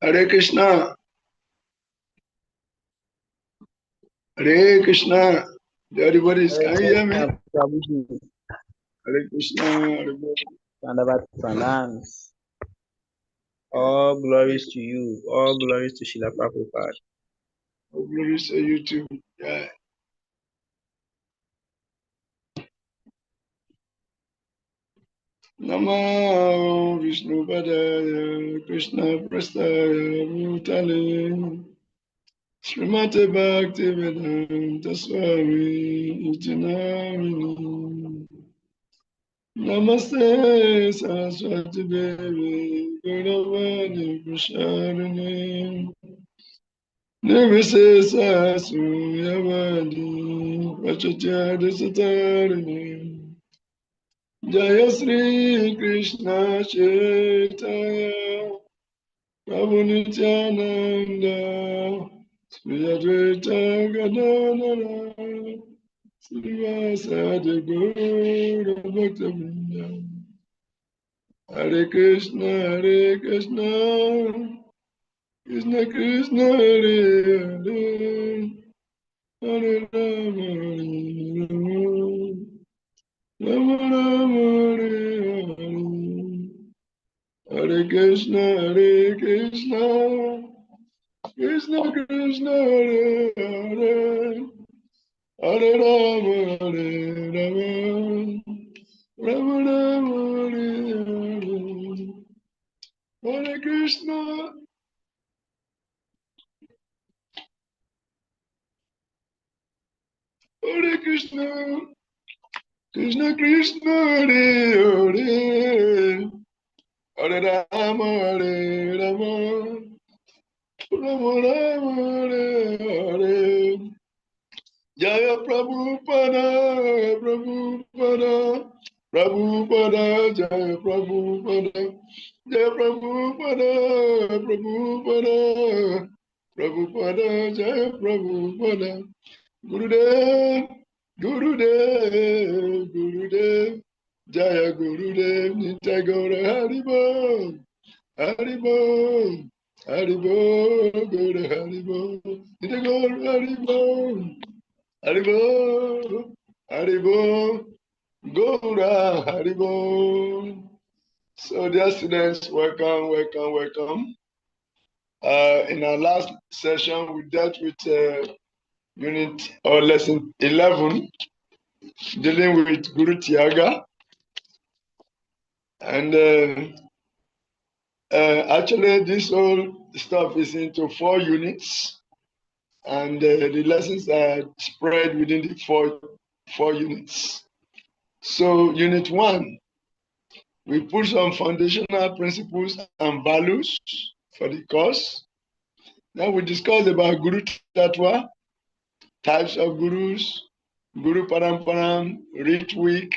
Hare Krishna. Hare Krishna. Everybody is, can you hear me? Hare Krishna. Hare Pranams. All glories to you. All glories to Srila Prabhupada. All glories to you too. Yeah. Namo Vishnu Padaya Krishna Prastaya Bhutale Srimate Bhakti Vedanta Swami Itinamini Namaste Saraswati Devi Gauravani Prasharini Nirvisesa Suyavadi Vachatyada Satarini Jaya Sri Krishna Chaitanya Prabhu Nityananda Sri Advaita Gadadara Srivasadi Gaura Bhaktivinoda Hare Krishna Krishna Krishna Hare Hare Hare Rama Rama Hare Hare Hare Krishna Krishna Krishna Hare Hare Hare Rama Rama Rama Hare Hare Hare Krishna Hare Krishna Krishna Krishna Hare Hare Hare Rama Rama Rama Hare Hare Jaya Prabhupada Prabhupada Prabhupada Jaya Prabhupada Jaya Prabhupada Prabhupada Prabhupada Jaya Prabhupada Gurudev Gurudev Gurudev Jaya Gurudev Nitai Gaura Haribo Haribo Haribo Gaura Haribo Nitai Gaura Haribo Haribo Haribo Gaura Haribo. So dear students, welcome. In our last session, we dealt with unit or lesson 11, dealing with Guru Tiaga. And actually, this whole stuff is into 4 units, and the lessons are spread within the four units. So, unit 1, we put some foundational principles and values for the course. Then we discussed about Guru Tattva, types of gurus, Guru Paramparam, Ritwik,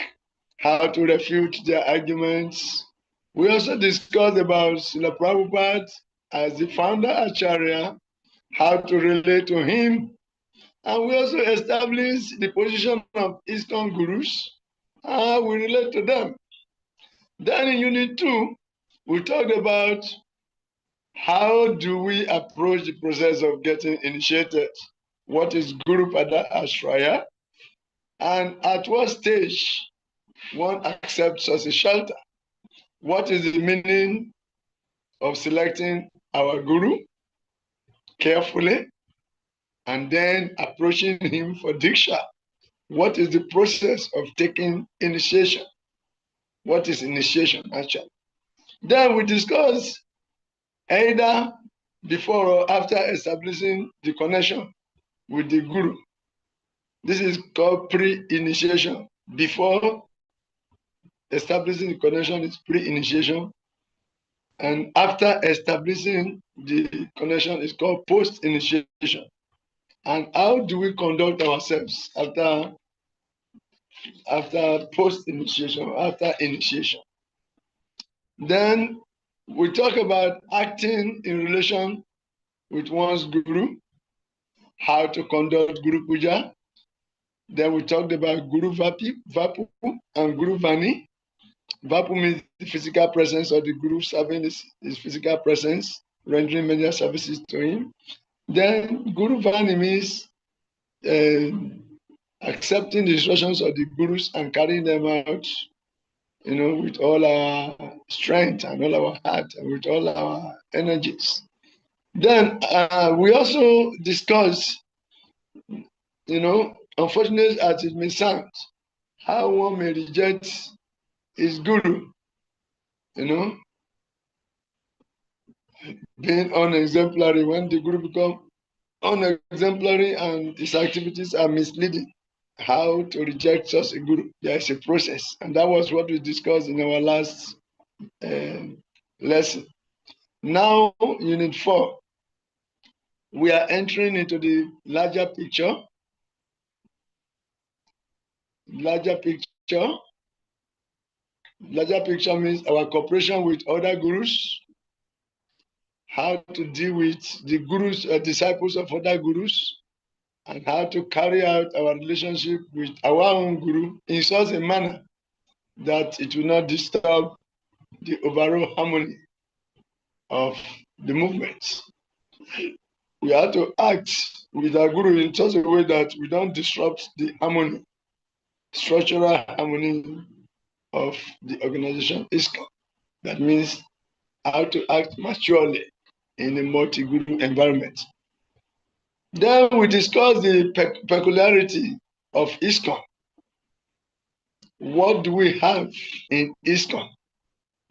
how to refute their arguments. We also discussed about Srila Prabhupada as the founder Acharya, how to relate to him. And we also established the position of ISKCON gurus, how we relate to them. Then in unit 2, we talked about how do we approach the process of getting initiated? What is Guru Pada Ashraya? And at what stage one accepts as a shelter? What is the meaning of selecting our Guru carefully and then approaching him for Diksha? What is the process of taking initiation? What is initiation actually? Then we discuss either before or after establishing the connection with the Guru. This is called pre-initiation. Before establishing the connection is pre-initiation. And after establishing the connection is called post-initiation. And how do we conduct ourselves after post-initiation, after initiation? Then we talk about acting in relation with one's Guru, how to conduct Guru Puja. Then we talked about Guru Vapu and Guru Vani. Vapu means the physical presence of the Guru serving his physical presence. rendering many services to him. Then Guru Vani means accepting the instructions of the gurus and carrying them out, with all our strength and all our heart and with all our energies. Then we also discuss, unfortunate as it may sound, how one may reject his guru, being unexemplary when the guru become unexemplary and his activities are misleading. How to reject such a guru? There is a process, and that was what we discussed in our last lesson. Now, Unit 4, we are entering into the larger picture. Larger picture means our cooperation with other gurus, how to deal with the gurus, disciples of other gurus, and how to carry out our relationship with our own guru in such a manner that it will not disturb the overall harmony of the movement. We have to act with our guru in such a way that we don't disrupt the harmony, structural harmony of the organization ISKCON. That means how to act maturely in a multi-guru environment. Then we discuss the peculiarity of ISKCON. What do we have in ISKCON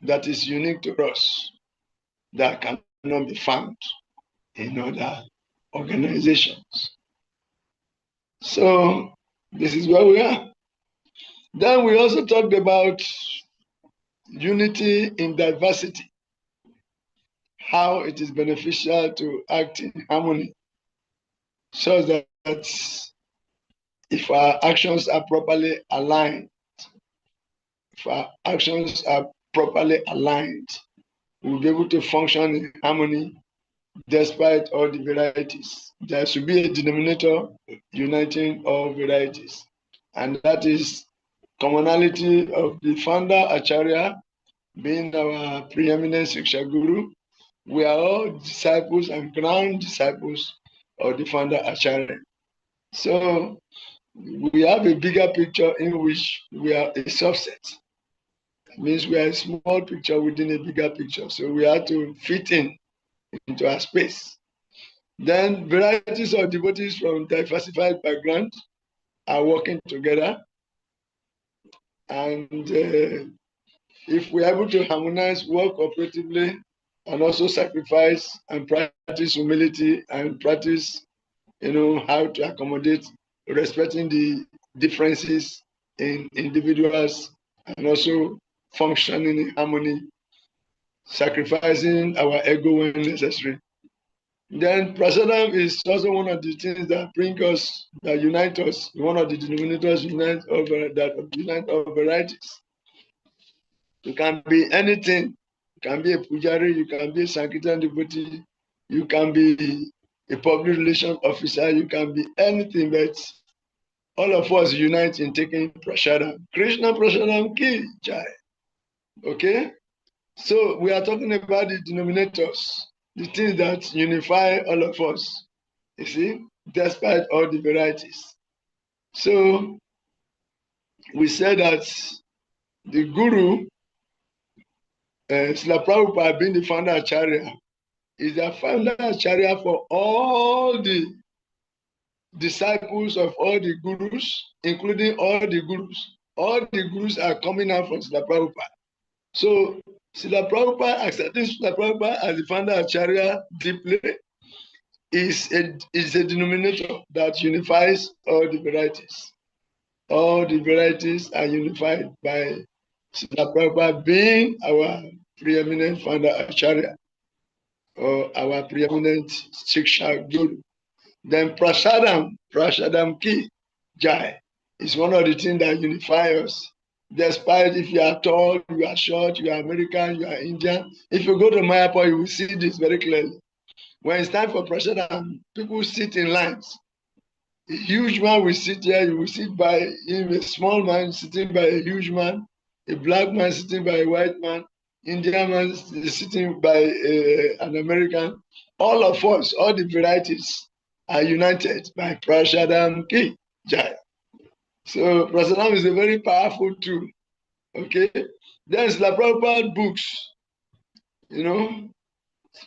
that is unique to us, that cannot be found in other organizations? So this is where we are. Then we also talked about unity in diversity, how it is beneficial to act in harmony, so that if our actions are properly aligned, we'll be able to function in harmony despite all the varieties. There should be a denominator uniting all varieties, and that is commonality of the founder Acharya being our preeminent Siksha Guru. We are all disciples and ground disciples of the founder Acharya. So we have a bigger picture in which we are a subset. It means we are a small picture within a bigger picture. So we have to fit into our space. Then varieties of devotees from diversified backgrounds are working together. And if we are able to harmonize, work cooperatively, and also sacrifice and practice humility and practice, how to accommodate, respecting the differences in individuals, and also functioning in harmony, sacrificing our ego when necessary. Then prasadam is also one of the things that unite us, one of the denominators unite all varieties. You can be anything. You can be a pujari, you can be a Sankirtan devotee, you can be a public relations officer, you can be anything, but all of us unite in taking prasadam. Krishna prasadam ki jai. Okay? So we are talking about the denominators, the things that unify all of us, you see, despite all the varieties. So we said that the Guru, Srila Prabhupada being the founder Acharya, is the founder Acharya for all the disciples of all the Gurus, including all the Gurus. All the Gurus are coming out from Srila Prabhupada. So Srila Prabhupada, accepting Srila Prabhupada as the founder Acharya deeply, is a denominator that unifies all the varieties. All the varieties are unified by Srila Prabhupada being our preeminent founder Acharya, or our preeminent Siksha Guru. Then prasadam ki jai, is one of the things that unify us. Despite if you are tall, you are short, you are American, you are Indian. If you go to Mayapur, you will see this very clearly. When it's time for prasadam, people sit in lines. A huge man will sit here, you will sit by him, a small man sitting by a huge man, a black man sitting by a white man, Indian man is sitting by an American. All of us, all the varieties are united by Prashadam Ki Jaya. So Prasadam is a very powerful tool. Okay. There's the proper books. You know,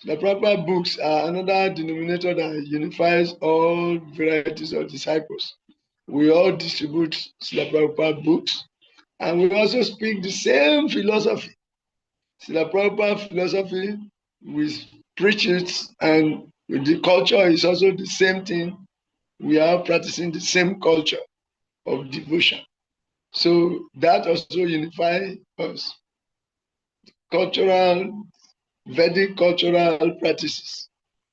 the proper books are another denominator that unifies all varieties of disciples. We all distribute the proper books, and we also speak the same philosophy. The proper philosophy, we preach it, and the culture is also the same thing. We are practicing the same culture of devotion. So that also unifies us. Cultural, Vedic cultural practices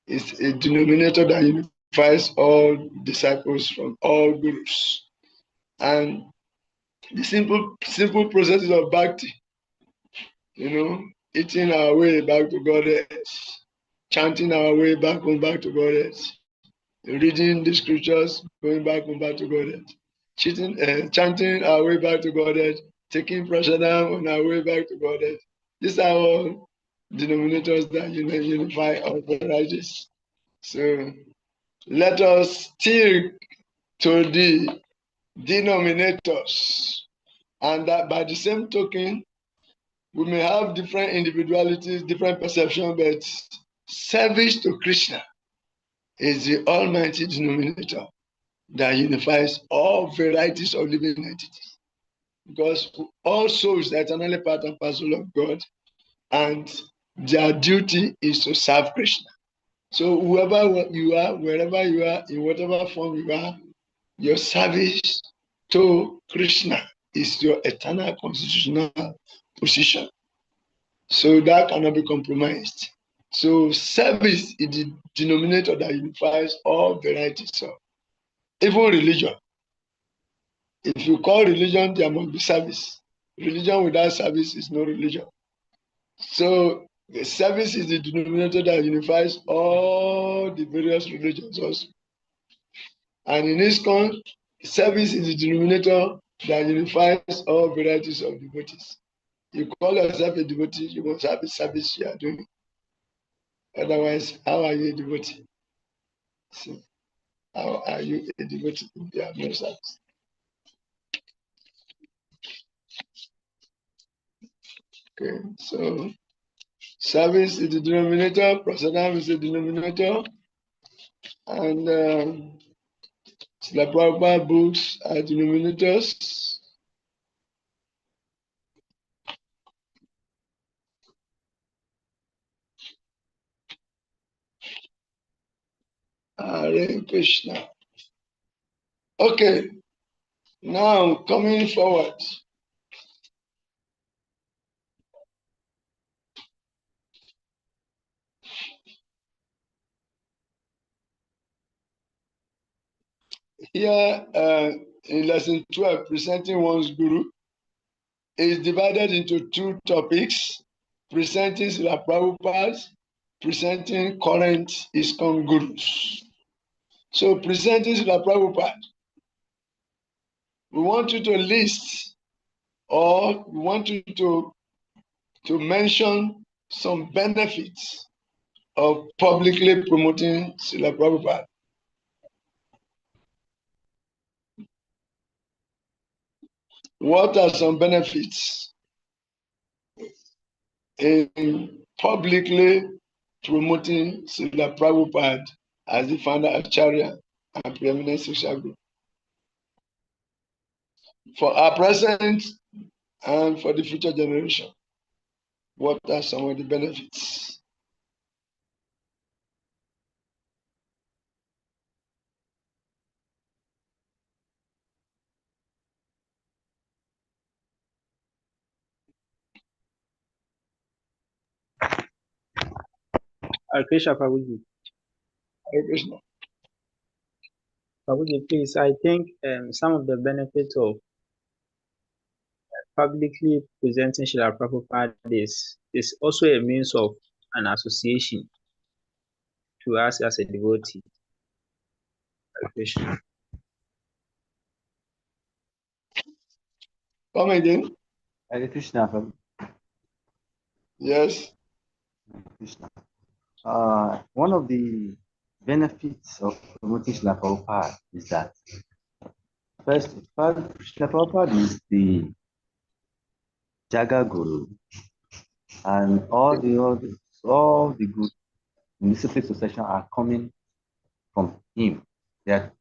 is a denominator that unifies all disciples from all gurus. And the simple processes of bhakti, eating our way back to Godhead, chanting our way back home back to Godhead, reading the scriptures, going back home back to Godhead, chanting our way back to Godhead, taking prasadam on our way back to Godhead. These are all denominators that unify all varieties. So let us stick to the denominators, and that by the same token, we may have different individualities, different perceptions, but service to Krishna is the almighty denominator that unifies all varieties of living entities. Because all souls are eternally part and parcel of God, and their duty is to serve Krishna. So whoever you are, wherever you are, in whatever form you are, your service to Krishna is your eternal constitutional position. So that cannot be compromised. So service is the denominator that unifies all varieties of even religion. If you call religion, there must be service. Religion without service is no religion. So the service is the denominator that unifies all the various religions also. And in ISKCON, service is the denominator that unifies all varieties of devotees. You call yourself a devotee, you must have a service you are doing. Otherwise, how are you a devotee? So, how are you a devotee if you have no service? Okay, so service is the denominator, prasadam is the denominator, and the proper books are denominators. Hare Krishna. Okay, now coming forward. Here in lesson 12, presenting one's guru is divided into two topics: presenting Srila Prabhupada, presenting current ISKCON gurus. So presenting Srila Prabhupada, we want you to list, or we want you to mention some benefits of publicly promoting Srila Prabhupada. What are some benefits in publicly promoting Srila Prabhupada as the founder of Acharya and preeminent social group? For our present and for the future generation, what are some of the benefits? Krishna Prabhuji. Hare Krishna. Prabhuji, please, I think some of the benefits of publicly presenting Srila Prabhupada is also a means of an association to us as a devotee. Hare Krishna. Come again. Hare Krishna. Yes. Krishna. One of the benefits of promoting Srila Prabhupada is that first, Srila Prabhupada is the Jaga Guru, and all the good discipline succession are coming from him. They are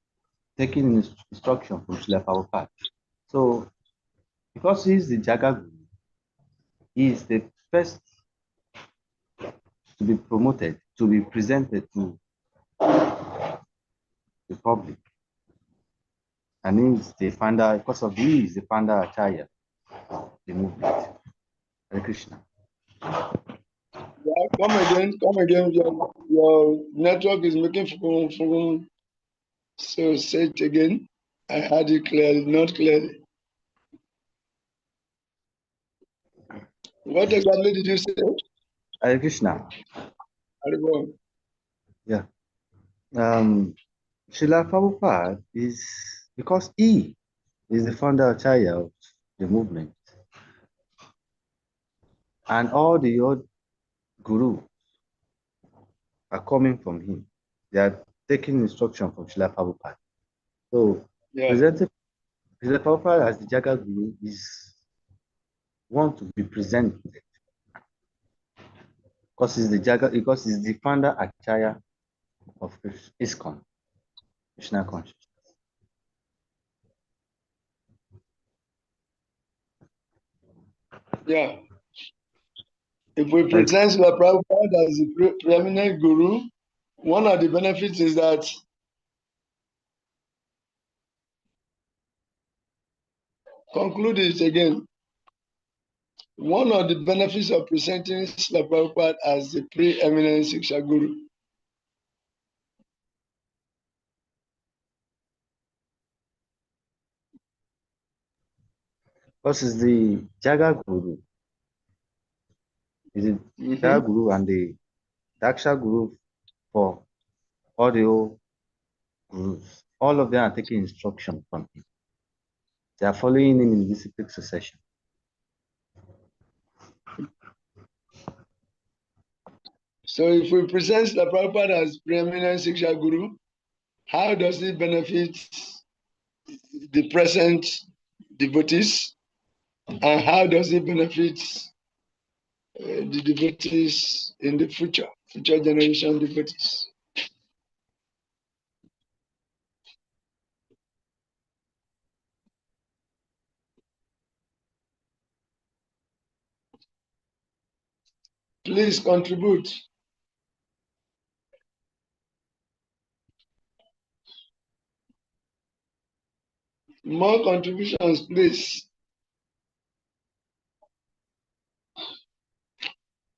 taking instruction from Srila Prabhupada. So, because he is the Jaga Guru, he is the first to be promoted, to be presented to the public. And he is the founder, because of he is the founder Acharya of the movement. Hare Krishna. Yeah, come again, come again. Your network is making from. So say it again. I heard it clearly, not clearly. What exactly did you say? Hare Krishna. Haribol. Yeah. Srila Prabhupada is, because he is the founder Acharya of the movement, and all the old gurus are coming from him. They are taking instruction from Srila Prabhupada. So, Yeah. presenting Srila Prabhupada as the Jaga Guru is want to be presented because he's the founder Acharya of ISKCON, Krishna consciousness. Yeah. If we present the Prabhupada as the preeminent guru, one of the benefits is that conclude it again. One of the benefits of presenting Srila Prabhupada as the preeminent Siksha Guru. Because he's the Jaga Guru. He's the Jaga Guru and the Daksha Guru for all the old gurus. All of them are taking instruction from him. They are following him in disciplic succession. So if we present Srila Prabhupada as preeminent Siksha Guru, how does it benefit the present devotees? And how does it benefit the devotees in the future generation devotees? Please contribute. More contributions, please.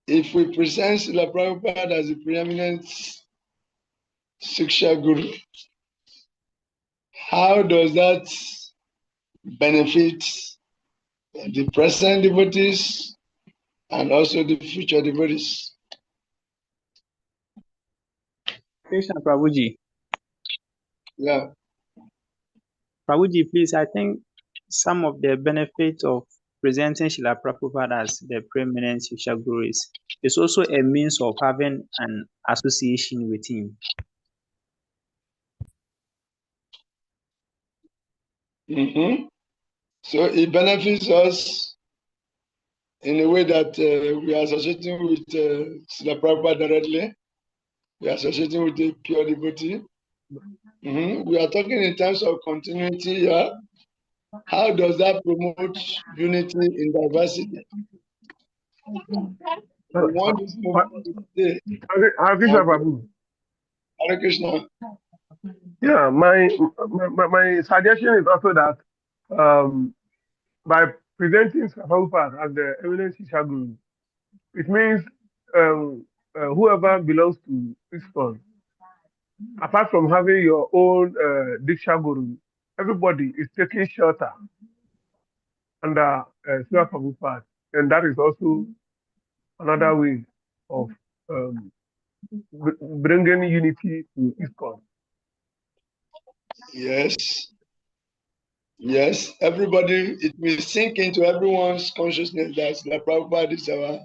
If we present Srila Prabhupada as the preeminent Siksha Guru, how does that benefit the present devotees and also the future devotees? Krishna Prabhuji. Yeah. Prabhuji, please, I think some of the benefits of presenting Srila Prabhupada as the preeminent Siksha Guru is also a means of having an association with him. So it benefits us in a way that we are associating with Srila Prabhupada directly. We are associating with a pure devotee. We are talking in terms of continuity here. How does that promote unity in diversity? We want this movement to stay. Hare Krishna. Yeah, my suggestion is also that by presenting Prabhupada as the eminent Sisha Guru, it means whoever belongs to ISKCON, apart from having your own Diksha Guru, everybody is taking shelter under Srila Prabhupada, and that is also another way of bringing unity to ISKCON. Yes. Yes. Everybody, it will sink into everyone's consciousness that the Prabhupada is our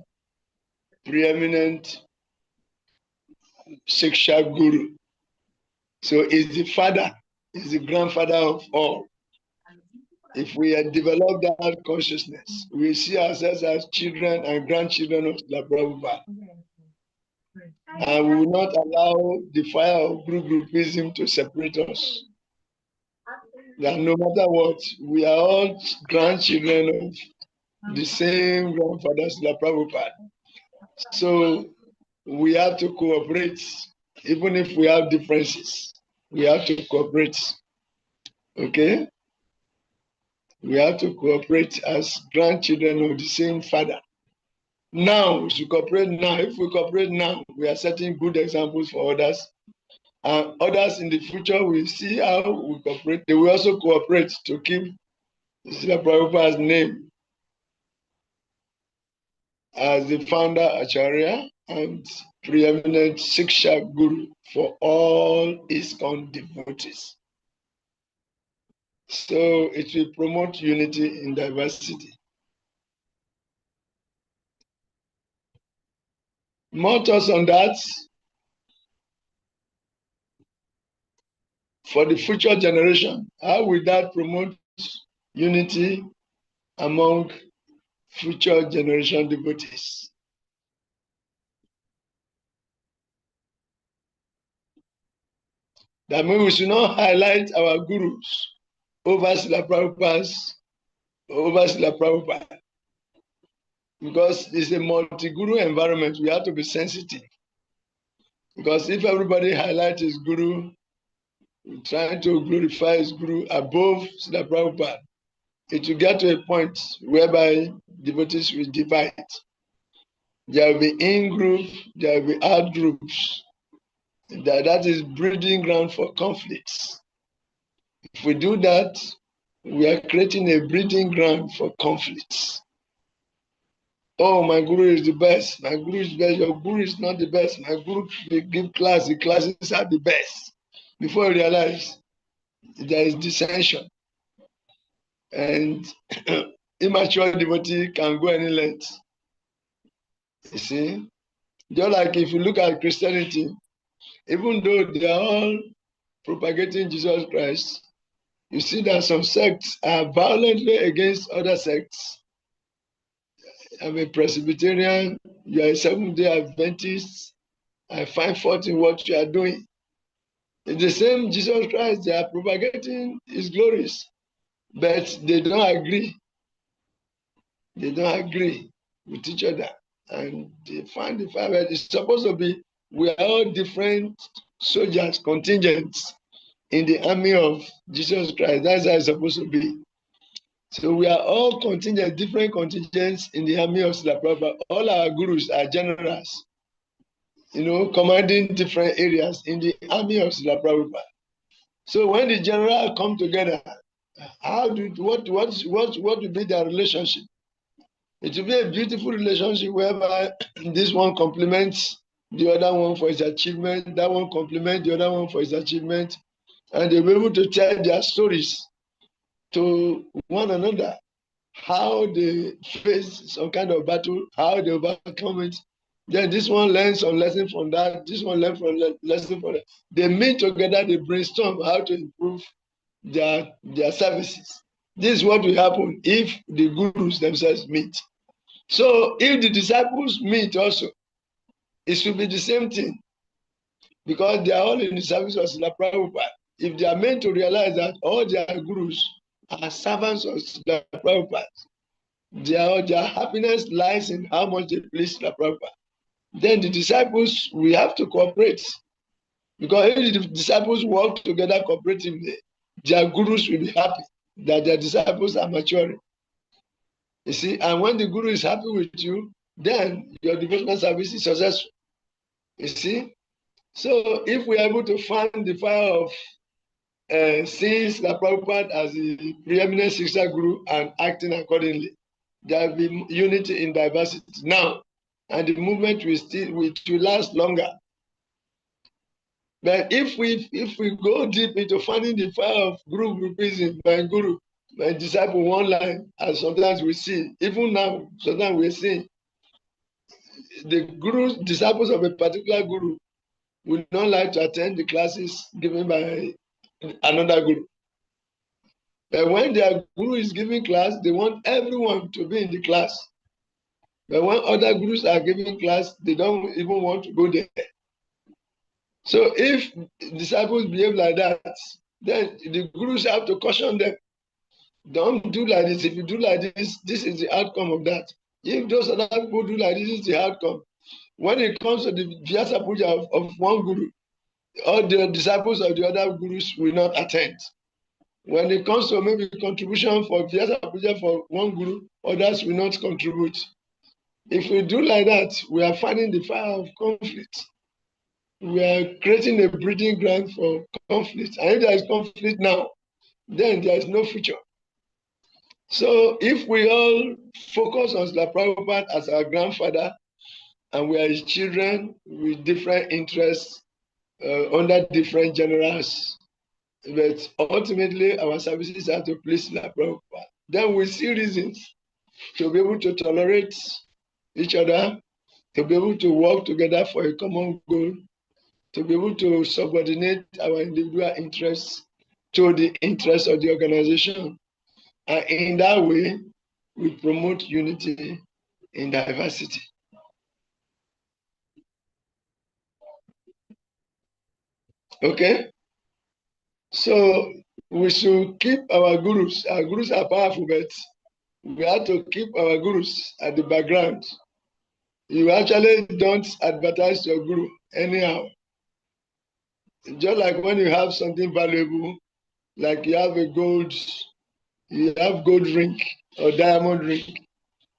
preeminent Shiksha Guru. So he's the father, he's the grandfather of all. If we had developed that consciousness, we see ourselves as children and grandchildren of the Prabhupada. And we will not allow the fire of groupism to separate us. That no matter what, we are all grandchildren of the same grandfather, Srila Prabhupada. So we have to cooperate, even if we have differences. We have to cooperate. Okay? We have to cooperate as grandchildren of the same father. Now, we should cooperate now. If we cooperate now, we are setting good examples for others. And others in the future will see how we cooperate. They will also cooperate to keep Srila Prabhupada's name as the founder Acharya and preeminent Shiksha Guru for all ISKCON devotees. So it will promote unity in diversity. More thoughts on that for the future generation. How will that promote unity among future generation devotees? That means we should not highlight our gurus over Srila Prabhupada, because it's a multi-guru environment. We have to be sensitive. Because if everybody highlights his guru, trying to glorify his guru above Srila Prabhupada, it will get to a point whereby devotees will divide. There will be in-group, there will be out-groups. That is breeding ground for conflicts. If we do that, we are creating a breeding ground for conflicts. Oh, my guru is the best. My guru is the best. Your guru is not the best. My guru, they give class. The classes are the best. Before you realize, there is dissension. And immature devotee can go any length. You see? Just like if you look at Christianity, even though they are all propagating Jesus Christ, you see that some sects are violently against other sects. I'm a Presbyterian, you are a Seventh-day Adventist. I find fault in what you are doing. It's the same Jesus Christ, they are propagating his glories, but they don't agree. They don't agree with each other. And they find the fact that it's supposed to be, we are all different soldiers, contingents in the army of Jesus Christ. That's how it's supposed to be. So we are all contingents, different contingents in the army of Srila Prabhupada. All our gurus are generals, commanding different areas in the army of Srila Prabhupada. So when the general come together, what will be their relationship? It will be a beautiful relationship whereby this one complements the other one for his achievement, that one complements the other one for his achievement, and they'll be able to tell their stories to one another, how they face some kind of battle, how they overcome it. Then this one learns some lesson from that, this one learns from lesson from that. They meet together, they brainstorm how to improve their services. This is what will happen if the gurus themselves meet. So if the disciples meet also, it should be the same thing, because they are all in the service of Srila Prabhupada. If they are meant to realize that all their gurus are servants of Srila Prabhupada, their happiness lies in how much they please Srila Prabhupada, then the disciples will have to cooperate. Because if the disciples work together cooperatively, their gurus will be happy that their disciples are maturing. You see, and when the guru is happy with you, then your devotional service is successful. You see? So if we are able to fan the fire of seeing Srila Prabhupada as the preeminent Shiksha Guru and acting accordingly, there will be unity in diversity now, and the movement will last longer. But if we go deep into fanning the fire of groupism, my disciple, one line, as sometimes we see, even now, sometimes we see, the gurus, disciples of a particular guru, would not like to attend the classes given by another guru. But when their guru is giving class, they want everyone to be in the class. But when other gurus are giving class, they don't even want to go there. So if disciples behave like that, then the gurus have to caution them. Don't do like this. If you do like this, this is the outcome of that. If those other people do like this is the outcome. When it comes to the Vyasa Puja of one guru, all the disciples of the other gurus will not attend. When it comes to maybe contribution for Vyasa Puja for one guru, others will not contribute. If we do like that, we are fanning the fire of conflict. We are creating a breeding ground for conflict. And if there is conflict now, then there is no future. So if we all focus on Srila Prabhupada as our grandfather, and we are his children with different interests under different generals, but ultimately our services are to please Srila Prabhupada, then we see reasons to be able to tolerate each other, to be able to work together for a common goal, to be able to subordinate our individual interests to the interests of the organization. And in that way, we promote unity in diversity. Okay? So we should keep our gurus. Our gurus are powerful, but we have to keep our gurus at the background. You actually don't advertise your guru anyhow. Just like when you have something valuable, like you have gold ring or diamond ring,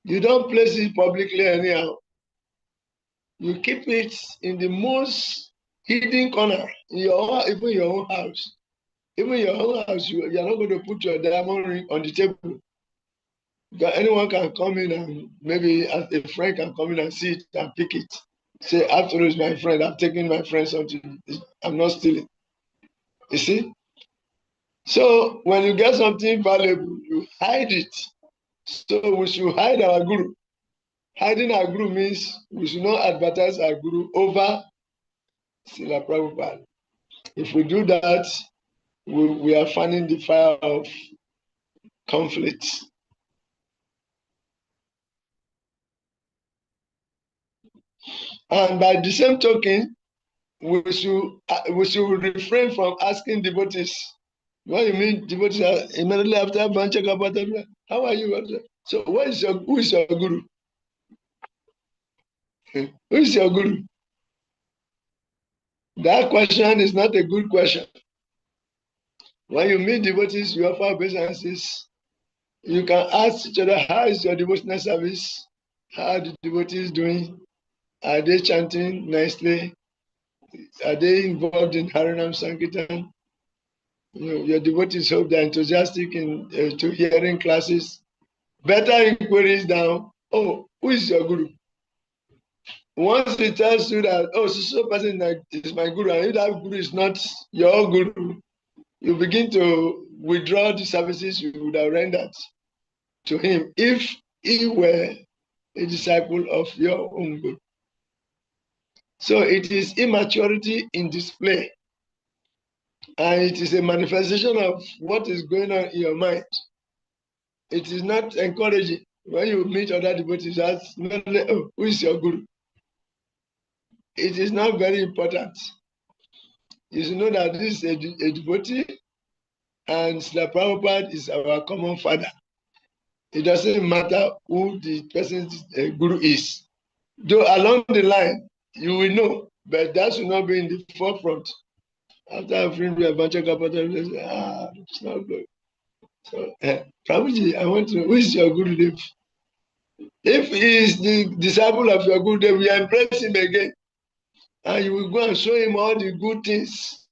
you don't place it publicly anyhow. You keep it in the most hidden corner in even your own house. Even your own house, you are not going to put your diamond ring on the table. Because anyone can come in and maybe a friend can come in and see it and pick it. Say, after all, it's my friend. I'm taking my friend something. I'm not stealing. You see? So when you get something valuable, you hide it. So we should hide our guru. Hiding our guru means we should not advertise our guru over Srila Prabhupada. If we do that, we are fanning the fire of conflict. And by the same token, we should refrain from asking devotees. What you mean devotees immediately after Banchakapata? How are you? So who is your guru? Who is your guru? That question is not a good question. When you meet devotees, you offer obeisances. You can ask each other, how is your devotional service? How are the devotees doing? Are they chanting nicely? Are they involved in Harinam Sankirtan? Your devotees hope they're enthusiastic to hearing classes. Better inquiries down. Oh, who is your guru? Once it tells you that, oh, so person is my guru, and if that guru is not your guru, you begin to withdraw the services you would have rendered to him if he were a disciple of your own guru. So it is immaturity in display, and it is a manifestation of what is going on in your mind. It is not encouraging when you meet other devotees. That's not like, oh, who is your guru? It is not very important. You should know that this is a devotee, and Srila Prabhupada is our common father. It doesn't matter who the person's guru is. Though along the line, you will know, but that should not be in the forefront. After a friend with a bunch of kapata, it's not good. So, Prabhuji, I want to know, who is your Gurudev? If he is the disciple of your Gurudev, you embrace him again. And you will go and show him all the good things,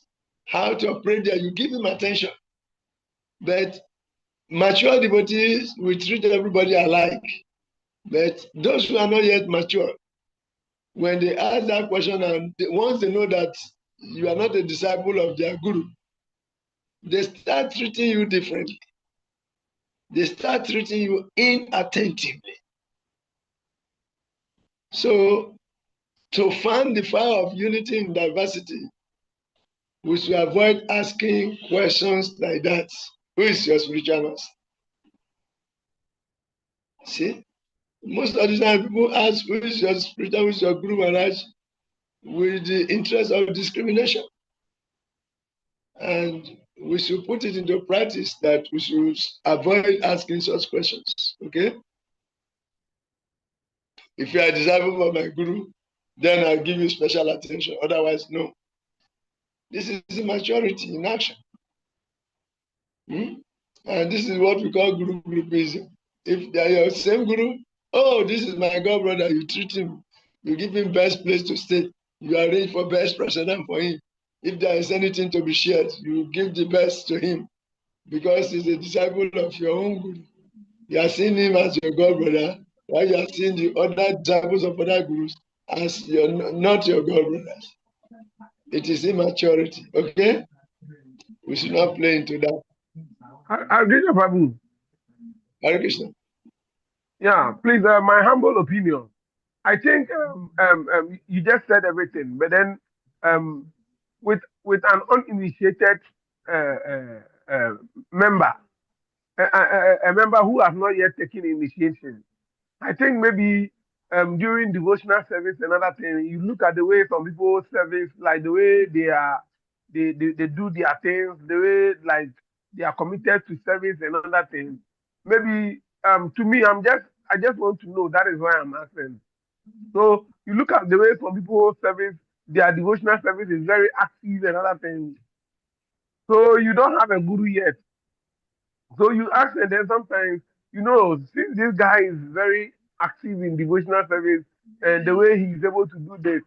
how to operate there. You give him attention. But mature devotees will treat everybody alike. But those who are not yet mature, when they ask that question, and once they know that you are not a disciple of their guru, they start treating you differently. They start treating you inattentively. So To fan the fire of unity in diversity, we should avoid asking questions like that. Who is your spiritual master? See, most of the time people ask, who is your spiritual, who is your guru Maharaj, with the interest of discrimination. And we should put it into practice that we should avoid asking such questions. Okay? If you are desirable of my guru, then I'll give you special attention. Otherwise, no. This is immaturity in action. And this is what we call guru groupism. If they are your same guru, oh, this is my god brother, you treat him, you give him best place to stay, you arrange for best president for him. If there is anything to be shared, you give the best to him because he's a disciple of your own guru. You are seeing him as your god brother, while you are seeing the other disciples of other gurus as not your god brothers. It is immaturity, okay? We should not play into that. Krishna Prabhu. Hare Krishna. Yeah, please, my humble opinion. I think you just said everything, but then with an uninitiated member, a member who has not yet taken initiation, I think maybe during devotional service, another thing, you look at the way some people service, like the way they do their things, the way like they are committed to service and other things. Maybe to me, I just want to know. That is why I'm asking. So you look at the way some people service, their devotional service is very active and other things. So you don't have a guru yet. So you ask, and then sometimes, since this guy is very active in devotional service and the way he's able to do this,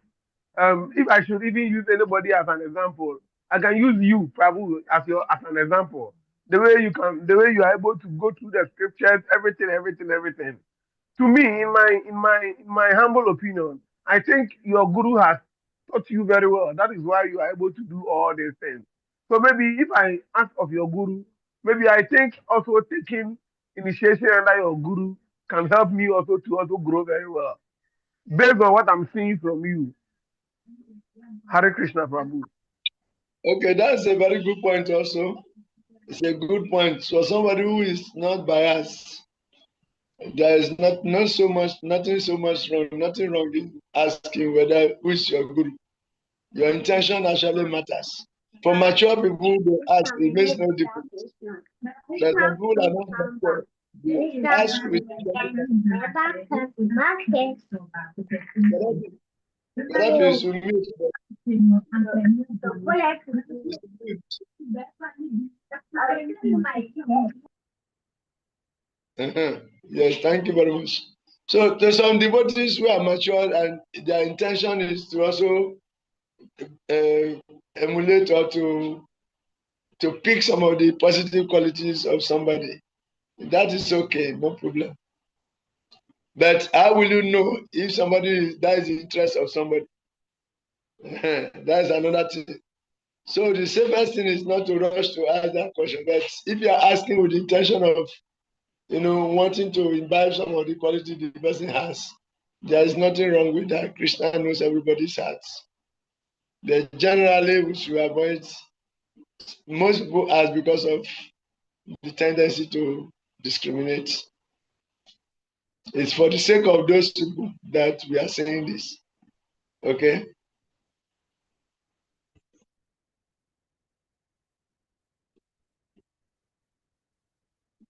if I should even use anybody as an example, I can use you, Prabhu, as an example. The way you are able to go through the scriptures, everything. To me, in my humble opinion, I think your guru has taught you very well. That is why you are able to do all these things. So maybe if I ask of your guru, maybe I think also taking initiation under your guru can help me also to also grow very well. Based on what I'm seeing from you. Hare Krishna Prabhu. Okay, that's a very good point also. It's a good point. For somebody who is not biased, there is nothing so much wrong, nothing wrong in asking whether who is your guru. Your intention actually matters. For mature people, they ask, it makes no difference. But some people are not mature. They ask with whether you submit. Yes, thank you very much. So there's some devotees who are mature and their intention is to also emulate or to pick some of the positive qualities of somebody. That is okay, no problem. But how will you know if that is the interest of somebody? That's another thing. So the safest thing is not to rush to ask that question. But if you are asking with the intention of, wanting to imbibe some of the quality the person has, there is nothing wrong with that. Krishna knows everybody's hearts. But generally, we should avoid. Most people ask because of the tendency to discriminate. It's for the sake of those people that we are saying this. Okay?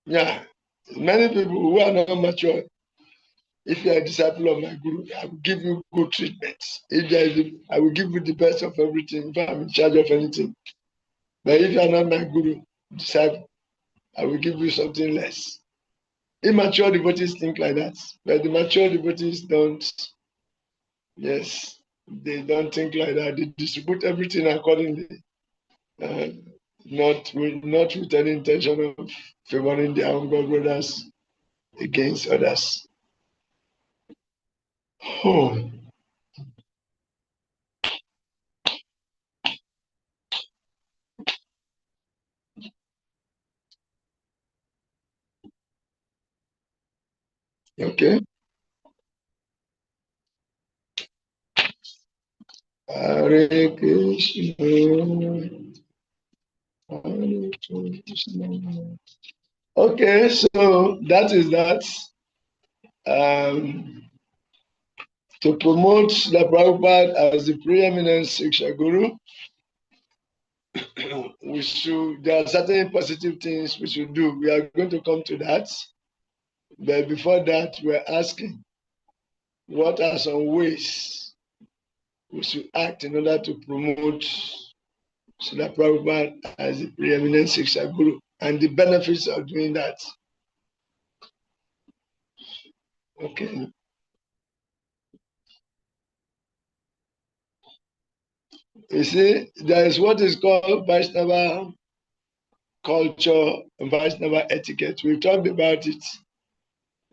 Yeah. Many people who are not mature, if you are a disciple of my guru, I will give you good treatments. I will give you the best of everything if I'm in charge of anything. But if you are not my guru, disciple, I will give you something less. Immature devotees think like that, but the mature devotees don't. Yes, they don't think like that. They distribute everything accordingly, not with any intention of favoring their own god brothers against others. Oh, okay. Hare Krishna. Hare Krishna. Okay, so that is that. To promote the Prabhupada as the preeminent Shiksha Guru, there are certain positive things we should do. We are going to come to that. But before that, we're asking, what are some ways we should act in order to promote Srila Prabhupada as the preeminent Shiksha Guru and the benefits of doing that? Okay. You see, there is what is called Vaishnava culture and Vaishnava etiquette. We talked about it.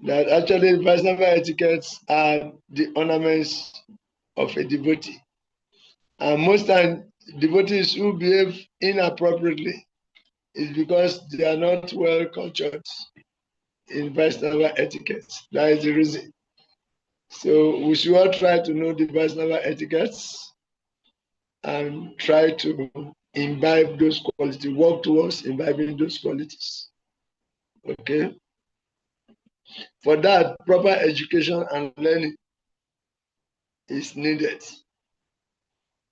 That actually Vaishnava etiquettes are the ornaments of a devotee. And most times, devotees who behave inappropriately is because they are not well cultured in Vaishnava etiquette. That is the reason. So we should all try to know the Vaishnava etiquettes and try to imbibe those qualities, work towards imbibing those qualities. Okay? For that, proper education and learning is needed.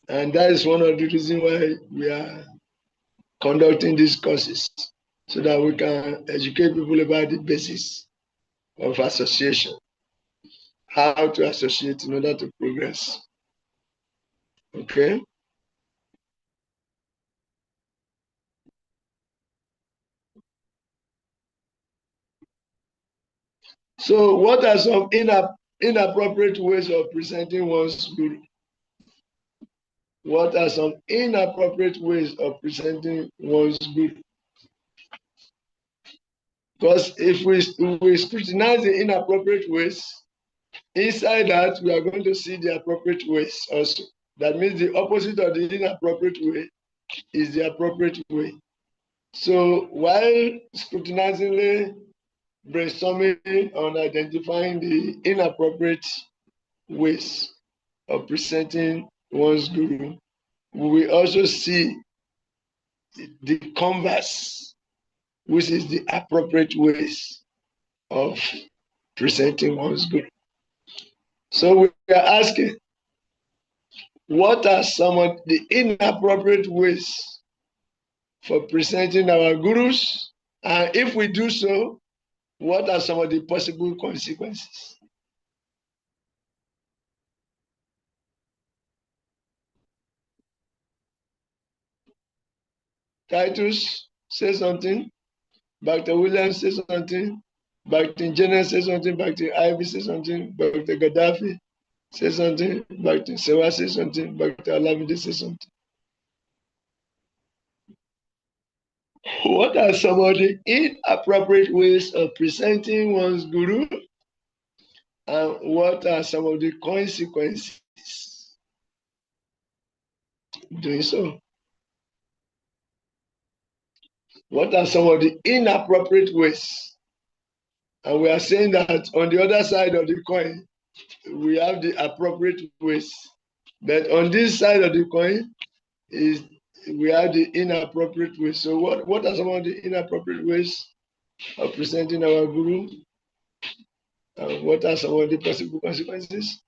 And that is one of the reasons why we are conducting these courses, so that we can educate people about the basis of association, how to associate in order to progress. Okay? So what are some inappropriate ways of presenting one's guru? What are some inappropriate ways of presenting one's guru? Because if we scrutinize the inappropriate ways, inside that we are going to see the appropriate ways also. That means the opposite of the inappropriate way is the appropriate way. So while scrutinizingly brainstorming on identifying the inappropriate ways of presenting one's guru, we will also see the converse, which is the appropriate ways of presenting one's guru. So we are asking, what are some of the inappropriate ways for presenting our gurus? And if we do so, what are some of the possible consequences? Titus, say something. Dr. Williams, say something. Dr. Jenner, say something. Dr. Ivy, say something. Dr. Gaddafi, say something. Dr. Sewa, say something. Dr. Alamide, say something. What are some of the inappropriate ways of presenting one's guru? And what are some of the consequences doing so? What are some of the inappropriate ways? And we are saying that on the other side of the coin, we have the appropriate ways. But on this side of the coin, we have the inappropriate ways. So what are some of the inappropriate ways of presenting our guru? And what are some of the possible consequences?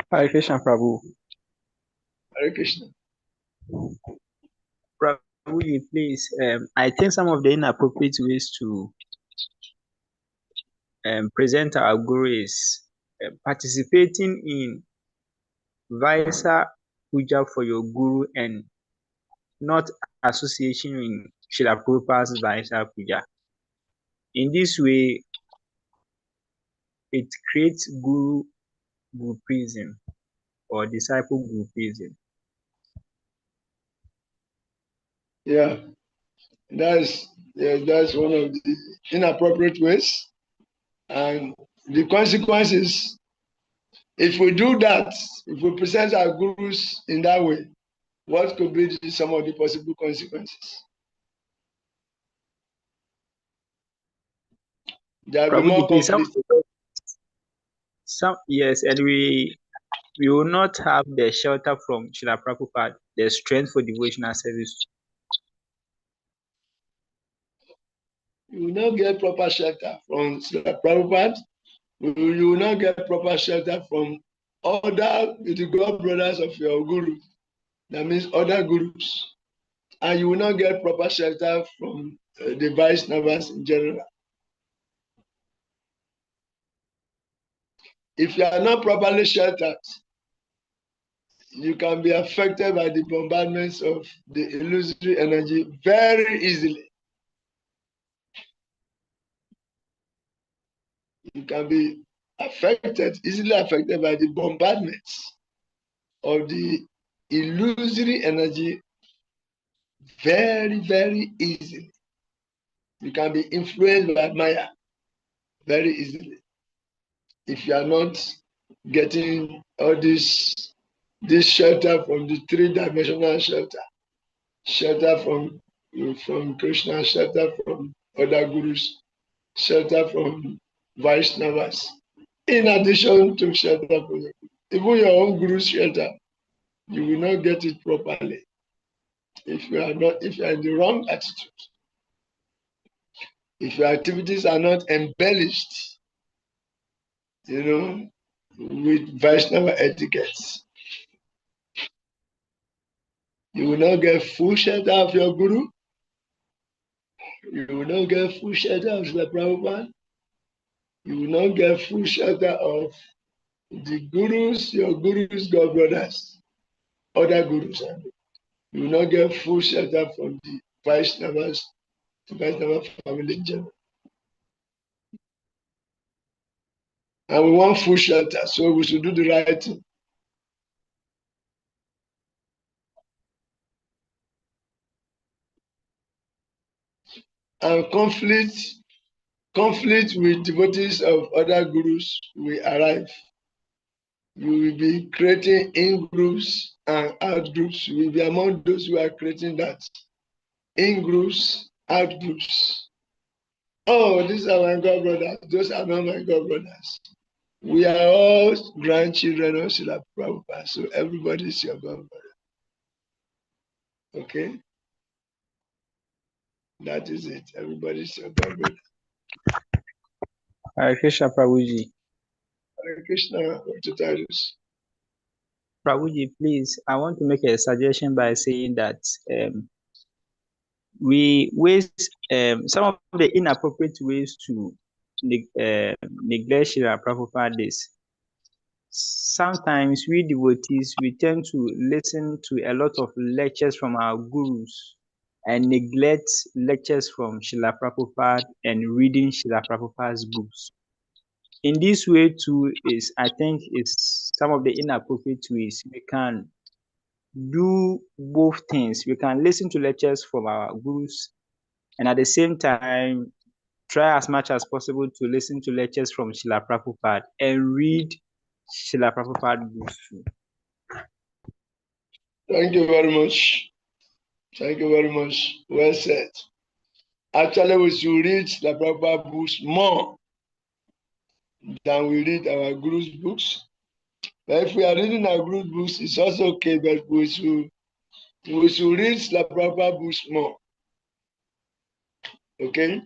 Hare Krishna, Prabhu. Hare Krishna. Prabhuji, please. I think some of the inappropriate ways to present our guru is participating in Vaisa Puja for your guru and not association in Srila Prabhupada's Vaisa Puja. In this way, it creates guru groupism or disciple groupism. Yeah, that's one of the inappropriate ways. And the consequences, if we do that, if we present our gurus in that way, what could be some of the possible consequences? There will be Prabhuji, more please, conflict. yes, and we will not have the shelter from Srila Prabhupada, the strength for devotional service. You will not get proper shelter from Srila Prabhupada. You will not get proper shelter from the God brothers of your guru. That means other gurus. And you will not get proper shelter from the Vaishnavas in general. If you are not properly sheltered, you can be affected by the bombardments of the illusory energy very easily. You can be easily affected by the bombardments of the illusory energy very, very easily. You can be influenced by Maya very easily if you are not getting all this shelter from the three-dimensional shelter from Krishna, shelter from other gurus, shelter from Vaishnavas. In addition to shelter from even your own guru's shelter, you will not get it properly if you are in the wrong attitude. If your activities are not embellished, with Vaishnava etiquettes, you will not get full shelter of your guru. You will not get full shelter of the Prabhupada. You will not get full shelter of the gurus, your gurus, God brothers, other gurus. You will not get full shelter from the Vaishnavas, the Vaishnava family in general. And we want full shelter, so we should do the right thing. And conflict with devotees of other gurus will arrive. You will be creating in-groups and out-groups. You will be among those who are creating that. In-groups, out-groups. Oh, these are my God brothers. Those are not my God brothers. We are all grandchildren of Srila Prabhupada, so everybody is your God brother. Okay? That is it. Everybody is your God brother. Hare Krishna, Prabhuji. Hare Krishna, Tatarus. Prabhuji, please, I want to make a suggestion by saying that we waste some of the inappropriate ways to neglect Srila Prabhupada is sometimes we devotees, we tend to listen to a lot of lectures from our gurus and neglect lectures from Srila Prabhupada and reading Srila Prabhupada's books. In this way too I think is some of the inappropriate ways. We can do both things. We can listen to lectures from our gurus and at the same time try as much as possible to listen to lectures from Srila Prabhupada and read Srila Prabhupada books too. Thank you very much. Thank you very much. Well said. Actually, we should read the Prabhupada books more than we read our guru's books. But if we are reading our guru's books, it's also okay, but we should read the Prabhupada books more. Okay?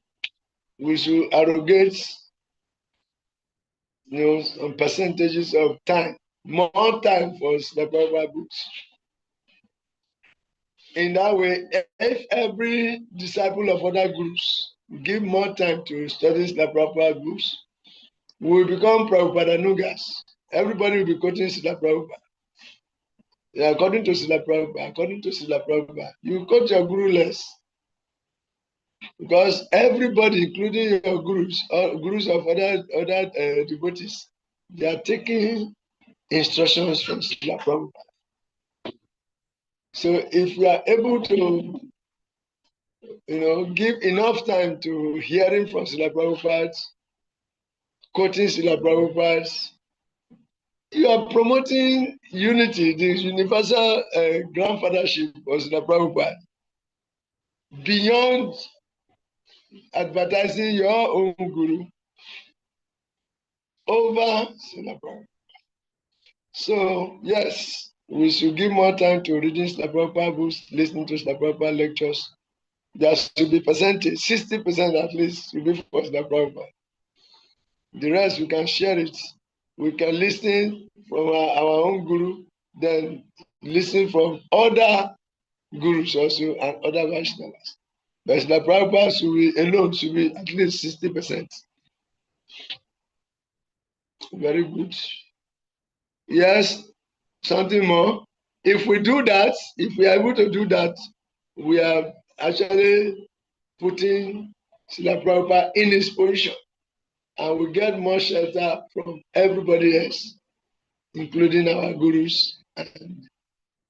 We should arrogate some percentages of time, more time for the Prabhupada books. In that way, if every disciple of other gurus give more time to study the Prabhupada books, we will become Prabhupadanugas. Everybody will be quoting Srila Prabhupada. According to Srila Prabhupada, you quote your guru less. Because everybody, including your gurus, or gurus of other devotees, they are taking instructions from Srila Prabhupada. So if we are able to give enough time to hearing from Srila Prabhupada, quoting Srila Prabhupada, you are promoting unity, the universal grandfathership of Srila Prabhupada, beyond advertising your own guru over Srila Prabhupada. So, yes, we should give more time to reading Srila Prabhupada books, listening to Srila Prabhupada lectures. There should be percentage, 60% at least should be for Srila Prabhupada. The rest, we can share it. We can listen from our own guru, then listen from other gurus also and other Vaishnavas. But Srila Prabhupada should be alone, should be at least 60%. Very good. Yes, something more. If we do that, if we are able to do that, we are actually putting Srila Prabhupada in his position, and we get more shelter from everybody else, including our gurus and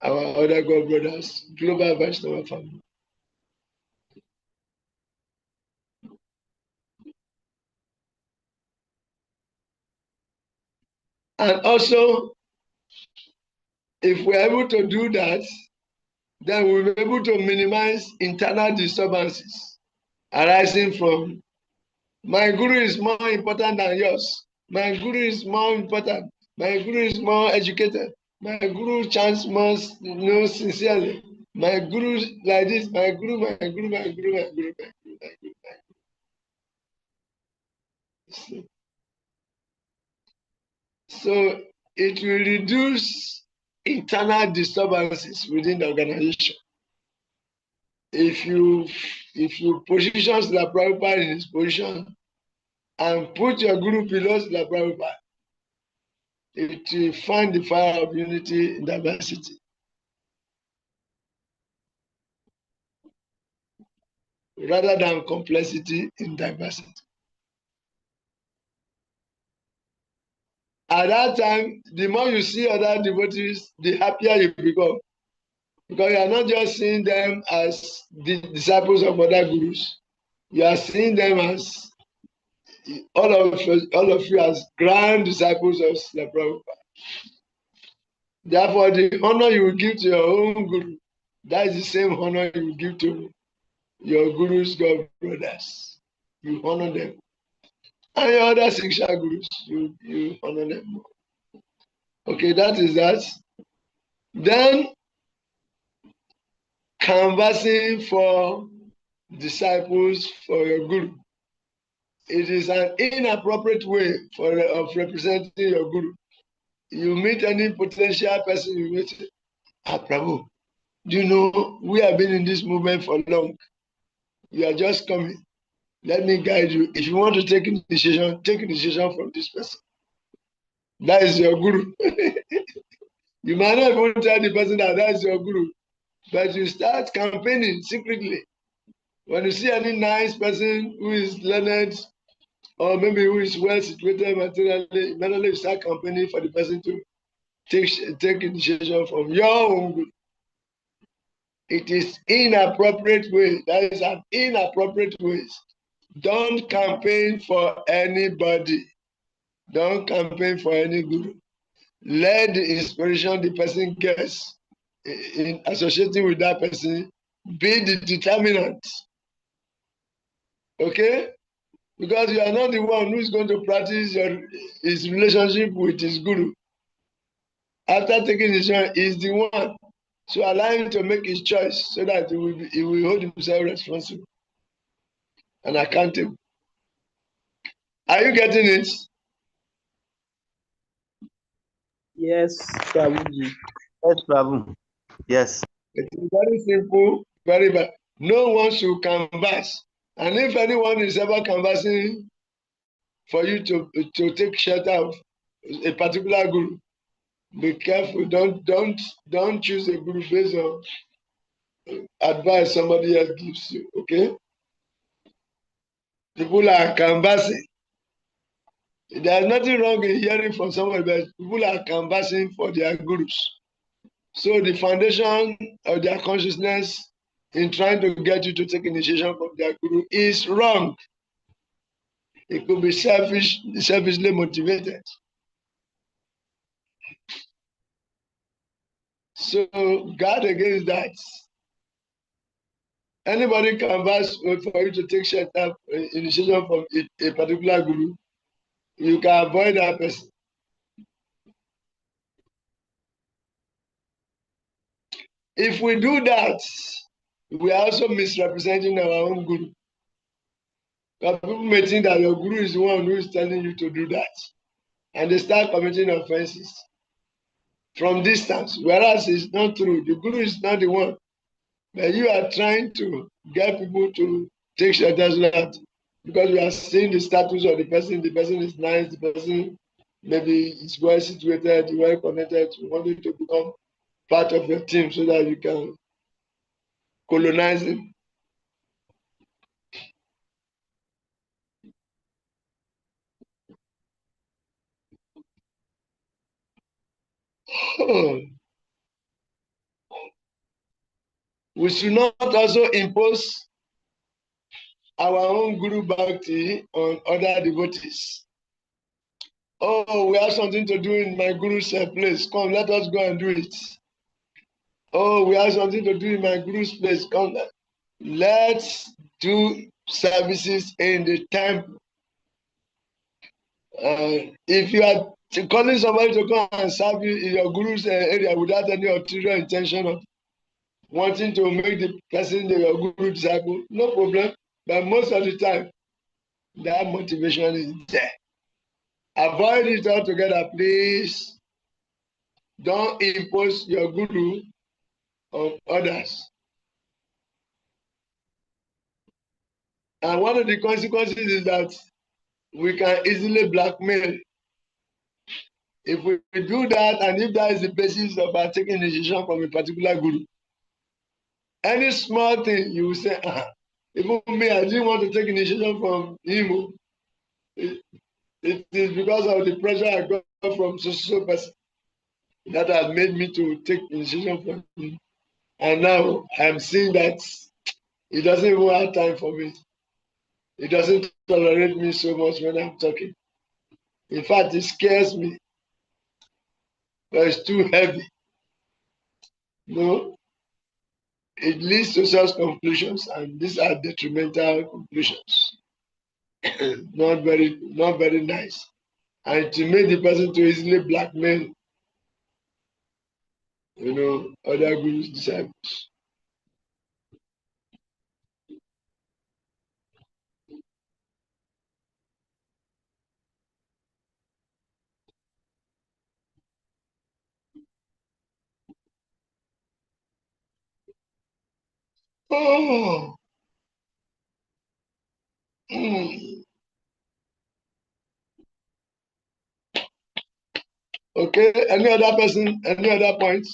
our other God brothers, global Vaishnava family. And also, if we're able to do that, then we'll be able to minimize internal disturbances arising from my guru is more important than yours. My guru is more important. My guru is more educated. My guru chants more sincerely. My guru like this. My guru, my guru, my guru, my guru, my guru, my guru, my guru. So it will reduce internal disturbances within the organization. If you position the Prabhupada in his position and put your guru below the Prabhupada, it will find the fire of unity in diversity. Rather than complexity in diversity. At that time, the more you see other devotees, the happier you become. Because you are not just seeing them as the disciples of other gurus. You are seeing them as all of you as grand disciples of Srila Prabhupada. Therefore, the honor you will give to your own guru, that is the same honor you will give to your guru's God brothers. You honor them. And your other Siksha gurus, you honor them more. Okay, that is that. Then, canvassing for disciples for your guru. It is an inappropriate way of representing your guru. You meet any potential person, you meet, Prabhu, do you know we have been in this movement for long? You are just coming. Let me guide you. If you want to take initiation from this person. That is your guru. You might not even tell the person that is your guru, but you start campaigning secretly. When you see any nice person who is learned or maybe who is well situated materially, immediately you start campaigning for the person to take initiation from your own group. It is inappropriate way. That is an inappropriate way. Don't campaign for anybody. Don't campaign for any guru. Let the inspiration the person gets in associating with that person be the determinant. Okay? Because you are not the one who is going to practice his relationship with his guru. After taking his one, he is the one. So allow him to make his choice so that he will hold himself responsible and accountable. Are you getting it? Yes, Prabhuji. Yes, Prabhu. Yes. It is very simple, very bad. No one should canvass. And if anyone is ever canvassing for you to take shelter of a particular guru, be careful. Don't choose a guru based on advice somebody else gives you. Okay? People are canvassing. There's nothing wrong in hearing from somebody, but people are canvassing for their gurus. So the foundation of their consciousness in trying to get you to take initiation from their guru is wrong. It could be selfishly motivated. So guard against that. Anybody can advise for you to take initiation from a particular guru. you can avoid that person. If we do that, we are also misrepresenting our own guru. People may think that your guru is the one who is telling you to do that, and they start committing offenses from distance, whereas it's not true. The guru is not the one, but you are trying to get people to take shelter so that because you are seeing the status of the person is nice, the person maybe is well situated, well connected, you want it to become part of your team so that you can colonize him. We should not also impose our own guru bhakti on other devotees. Oh, we have something to do in my guru's place. Come, let us go and do it. Oh, we have something to do in my guru's place. Come, let's do services in the temple. If you are calling somebody to come and serve you in your guru's area without any ulterior intention of wanting to make the person your guru disciple, no problem. But most of the time, that motivation is there. Avoid it altogether, please. Don't impose your guru on others. And one of the consequences is that we can easily blackmail. If we do that, and if that is the basis of our taking initiation from a particular guru, any small thing you will say, even me, I didn't want to take initiation from him. It is because of the pressure I got from social person that has made me to take initiation from him. And now I'm seeing that he doesn't even have time for me. He doesn't tolerate me so much when I'm talking. In fact, it scares me. But it's too heavy. No, it leads to such conclusions, and these are detrimental conclusions. not very nice. And to make the person to easily blackmail, other gurus' disciples. Oh. Okay, any other person, any other points?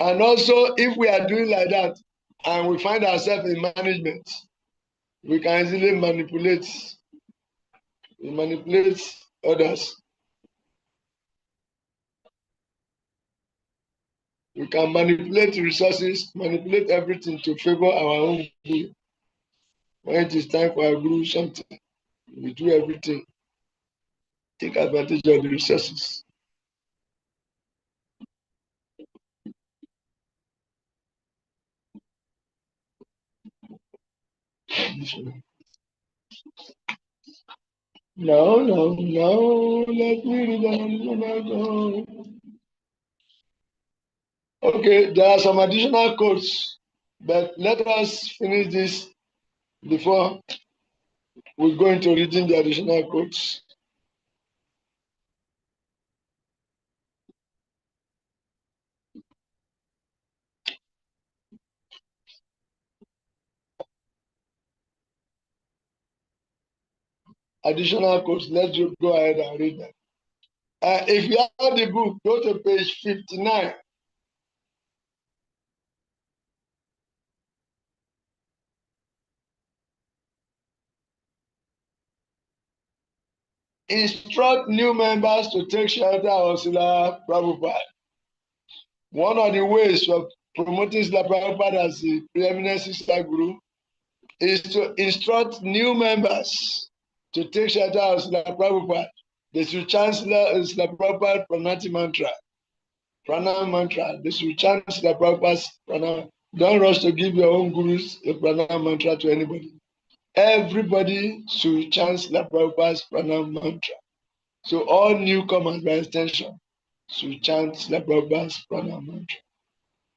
And also, if we are doing like that and we find ourselves in management, we can easily manipulate others. We can manipulate resources, manipulate everything to favor our own guru. When it is time for our guru something, we do everything, take advantage of the resources. No, let me read on. Okay, there are some additional codes, but let us finish this before we go into reading the additional codes. Additional codes, let's go ahead and read them. If you have the book, go to page 59. Instruct new members to take shelter of Srila Prabhupada. One of the ways of promoting Srila Prabhupada as the preeminent sister guru is to instruct new members to take shelter of Srila Prabhupada. They should chant Srila Prabhupada Pranati mantra. Pranam mantra. They should chant Srila Prabhupada's Pranam Don't rush to give your own gurus a pranam mantra to anybody. Everybody should chant Srila Prabhupada's pranam mantra. So all newcomers by extension should chant Srila Prabhupada's pranam mantra.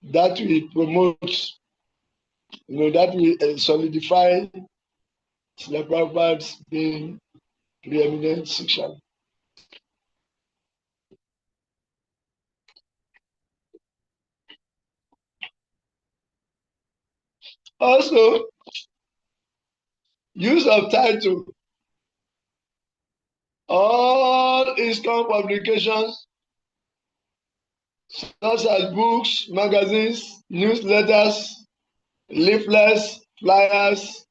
That will promote, that will solidify Srila Prabhupada's being preeminent Shiksha. Also, use of title. All ISKCON publications, such as books, magazines, newsletters, leaflets, flyers,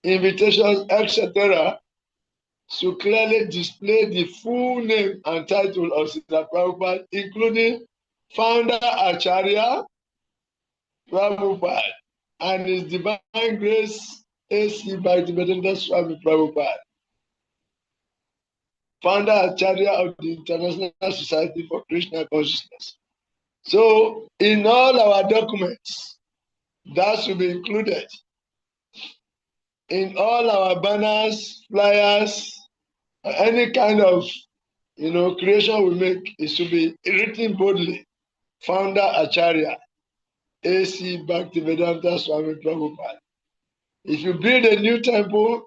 invitations, etc., should clearly display the full name and title of Srila Prabhupada, including founder Acharya Prabhupada and His Divine Grace A.C. Bhaktivedanta Swami Prabhupada, founder Acharya of the International Society for Krishna Consciousness. So, in all our documents, that should be included. In all our banners, flyers, any kind of creation we make, it should be written boldly. Founder Acharya, A.C. Bhaktivedanta Swami Prabhupada. If you build a new temple,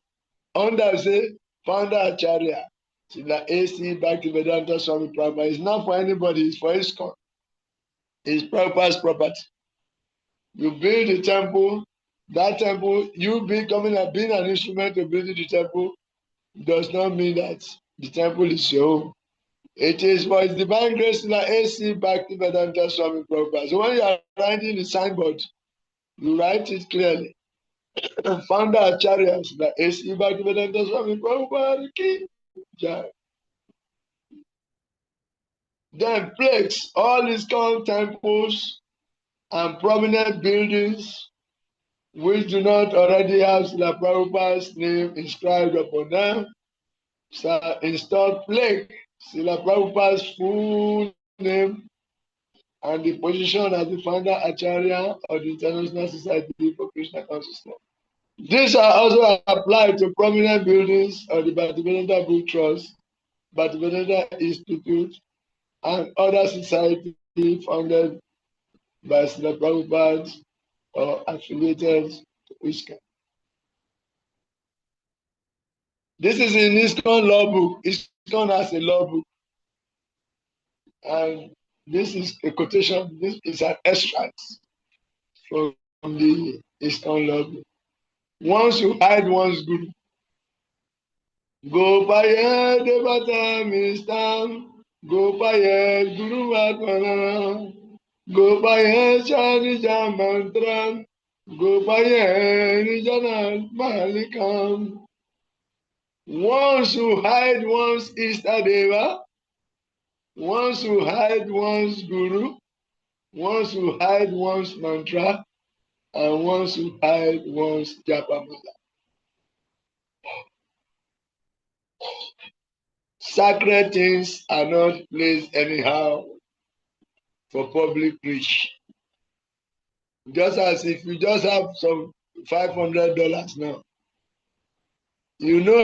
under say Founder Acharya, Srila A.C. Bhaktivedanta Swami Prabhupada. It's not for anybody, it's for ISKCON. It's Prabhupada's property. You build a temple, that temple, you becoming being an instrument to building the temple does not mean that the temple is your own. It is for His Divine Grace Srila A.C. Bhaktivedanta Swami Prabhupada. So when you are writing the signboard, you write it clearly. Founder Acharya Srila A.C. Bhaktivedanta Swami Prabhupada Ki Jai. Then plaques, all these temples and prominent buildings which do not already have Srila Prabhupada's name inscribed upon them, shall install plaque, Srila Prabhupada's full name and the position as the founder Acharya of the International Society for Krishna Consciousness. These are also applied to prominent buildings of the Bhaktivedanta Book Trust, Bhaktivedanta Institute, and other societies founded by Srila Prabhupada or affiliated to ISKCON. This is in ISKCON law book. ISKCON has a law book. And this is a quotation, this is an extract from the ISKCON law book. Once you hide one's guru, go paye devata mistam, go paye guru atmana, go paye chanija mantram, go paye nijana mahalikam. Once you hide one's Istadeva, once you hide one's guru, once you hide one's mantra, and once you hide one's japamala. Sacred things are not placed anyhow for public reach. Just as if you just have some $500 now, you know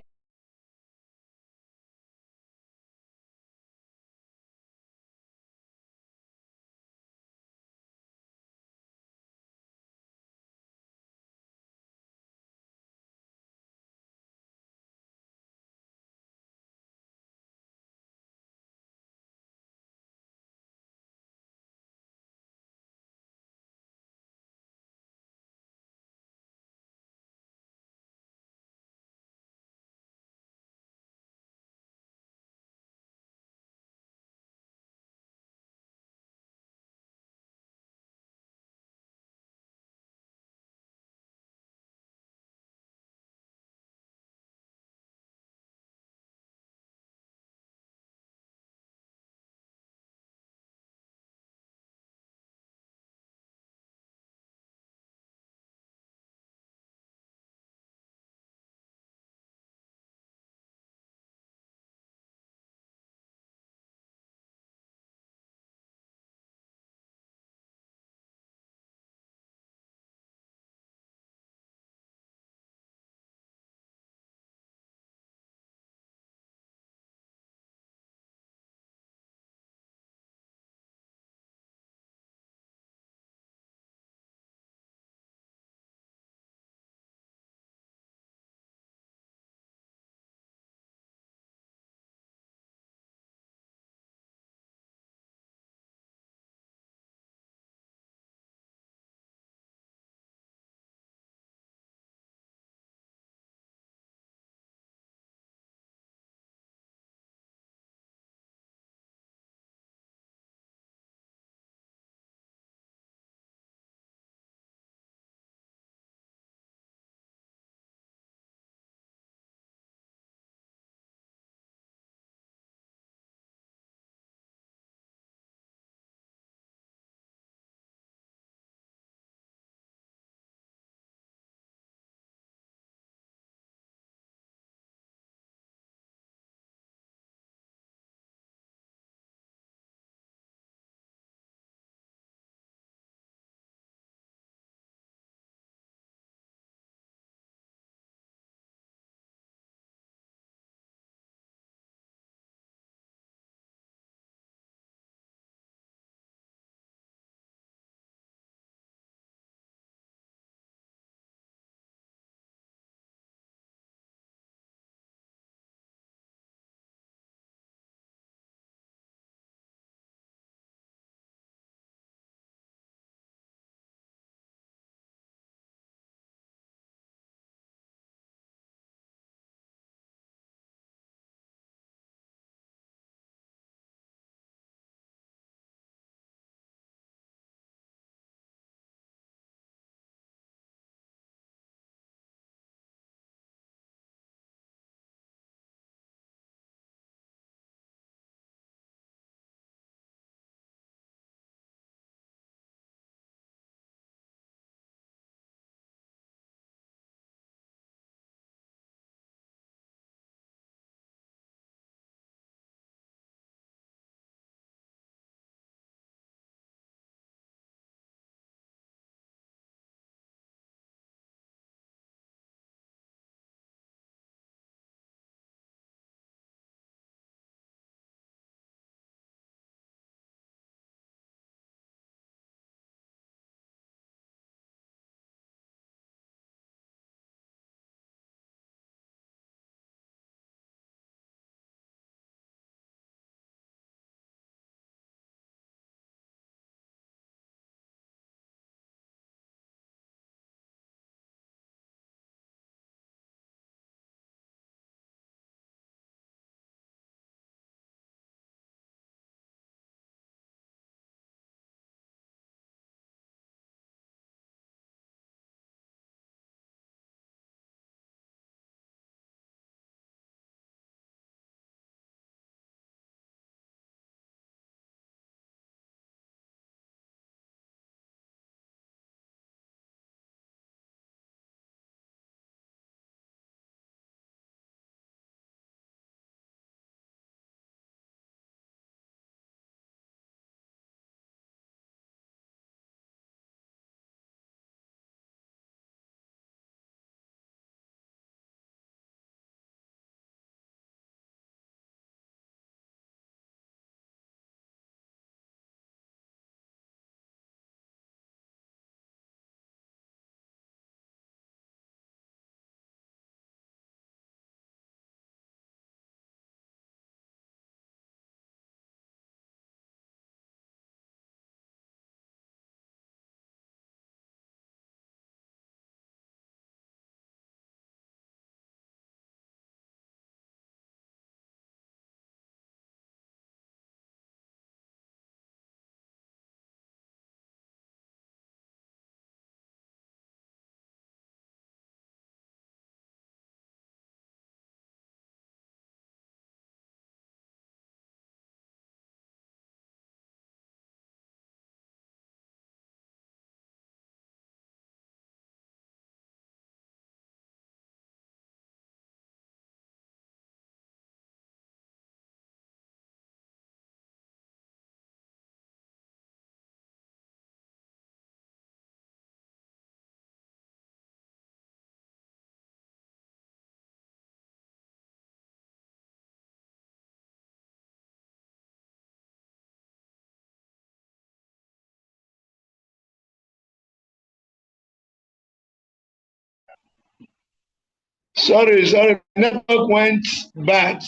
Sorry, network went bad.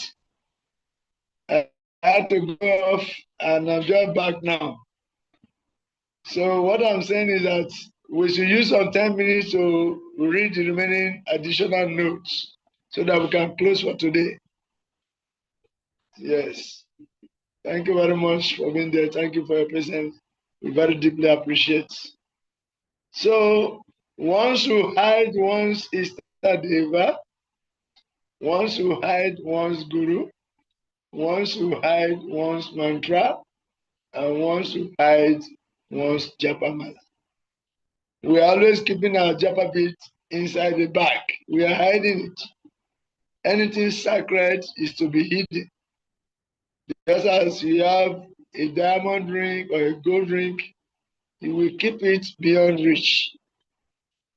I had to go off and I'm just back now. So what I'm saying is that we should use some 10 minutes to read the remaining additional notes so that we can close for today. Yes. Thank you very much for being there. Thank you for your presence. We very deeply appreciate. So once you hide one's Istadeva, once you hide one's Guru, once you hide one's mantra, and once you hide one's Japamala. We are always keeping our Japa bit inside the bag. We are hiding it. Anything sacred is to be hidden. Just as you have a diamond ring or a gold ring, you will keep it beyond reach.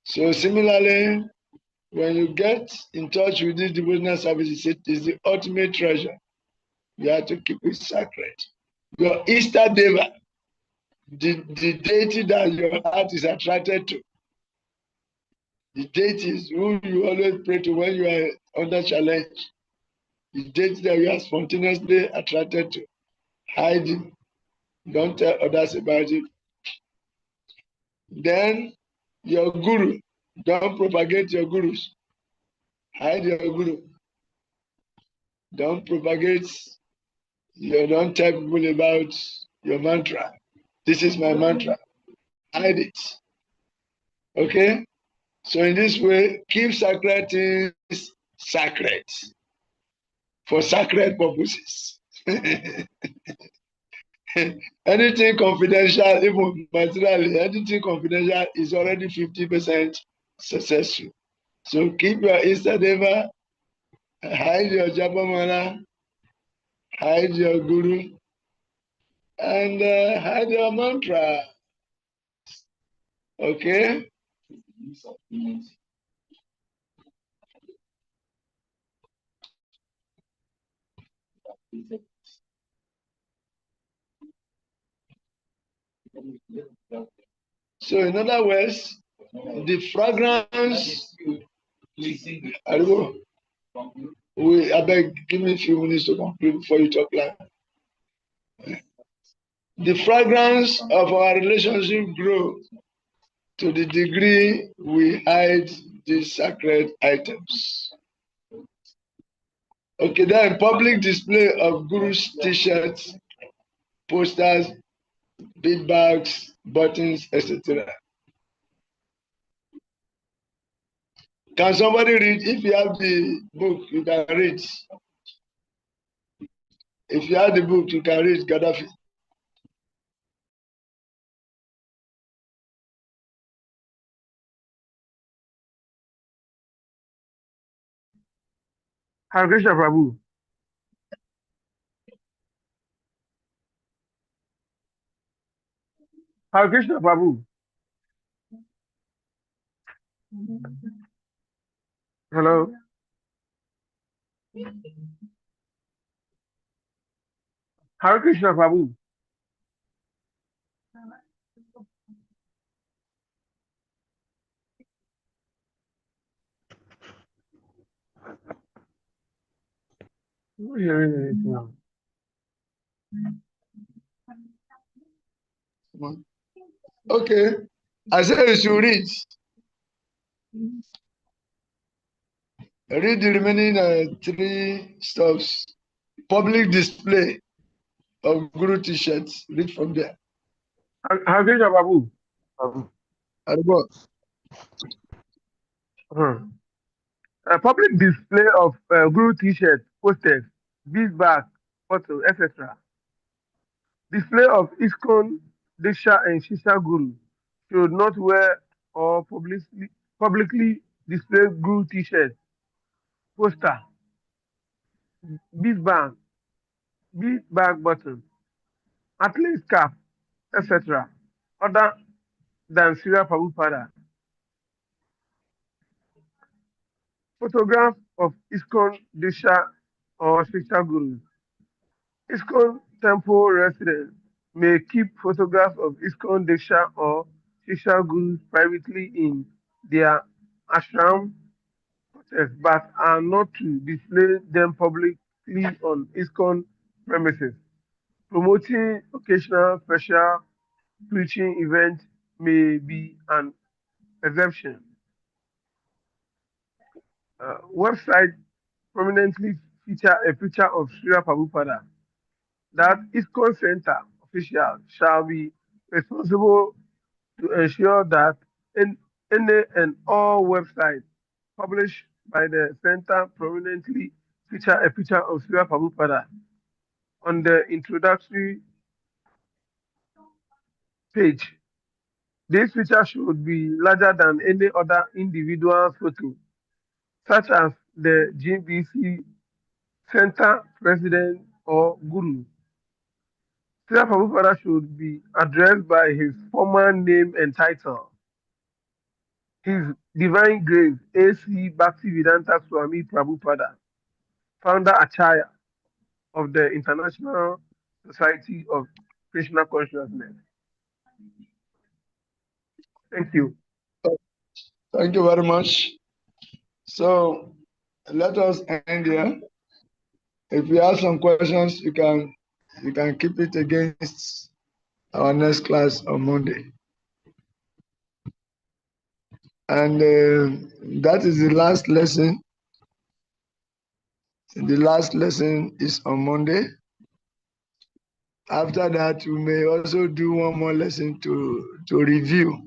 So similarly, when you get in touch with this devotional service, it is the ultimate treasure. You have to keep it sacred. Your Easter Deva, the deity that your heart is attracted to, the deities who you always pray to when you are under challenge, the deity that you are spontaneously attracted to, hide it. Don't tell others about it. Then your guru, don't propagate your gurus. Hide your guru. Don't propagate, don't tell people about your mantra. This is my mantra. Hide it. Okay? So in this way, keep sacred things sacred for sacred purposes. Anything confidential, even materially, anything confidential is already 50% successful. So keep your Istadeva, hide your Japamala, hide your Guru, and hide your mantra. Okay? So in other words, the fragrance, I beg, give me a few minutes to conclude before you talk loud. The fragrance of our relationship grows to the degree we hide these sacred items. Okay, then public display of Guru's t-shirts, posters, bead bags, buttons, etc. Can somebody read? If you have the book, you can read. If you have the book, you can read Gaddafi. Hare Krishna Prabhu. Hare Krishna Prabhu. Hello. Hare Krishna Prabhu. I'm not hearing anything now. Okay. I said you should read. Read the remaining 3 stuffs. Public display of Guru t-shirts. Read from there. Hare Krishna Prabhu. Public display of Guru t-shirts, posters, bead bag, photos, etc. Display of ISKCON, Diksha, and Shisha Guru should not wear or publicly display Guru t-shirts, poster, bead bag, button, athlete cap, etc. Other than Srila Prabhupada. Photographs of ISKCON, Diksha, or Shisha Guru. ISKCON temple residents may keep photographs of ISKCON Diksha or Shisha Gurus privately in their ashram, text, but are not to display them publicly on ISKCON premises. Promoting occasional special preaching events may be an exception. Website prominently feature a picture of Srila Prabhupada. That ISKCON Center officials shall be responsible to ensure that any and all websites published by the center prominently feature a picture of Srila Prabhupada on the introductory page. This feature should be larger than any other individual photo, such as the GBC Center President or Guru. Srila Prabhupada should be addressed by his former name and title. His Divine Grace A.C. Bhaktivedanta Swami Prabhupada, founder Acharya of the International Society of Krishna Consciousness. Thank you. Thank you very much. So let us end here. If you have some questions, you can keep it against our next class on Monday. And that is the last lesson. The last lesson is on Monday. After that, we may also do one more lesson to review.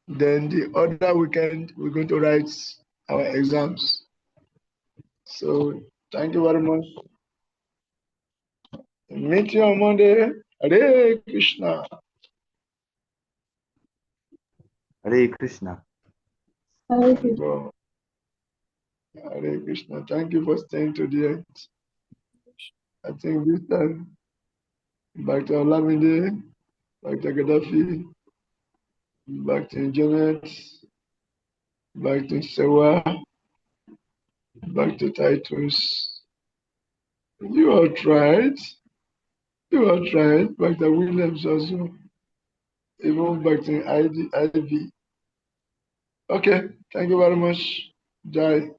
Then the other weekend, we're going to write our exams. So thank you very much. Meet you on Monday. Hare Krishna. Hare Krishna. Hare Krishna. Thank you for staying to the end. I think this time, back to Olamide, back to Gaddafi, back to Janet, back to Sewa, back to Titus. You all tried. Back to Williams also. Even back to Ivy. Okay, thank you very much. Jai.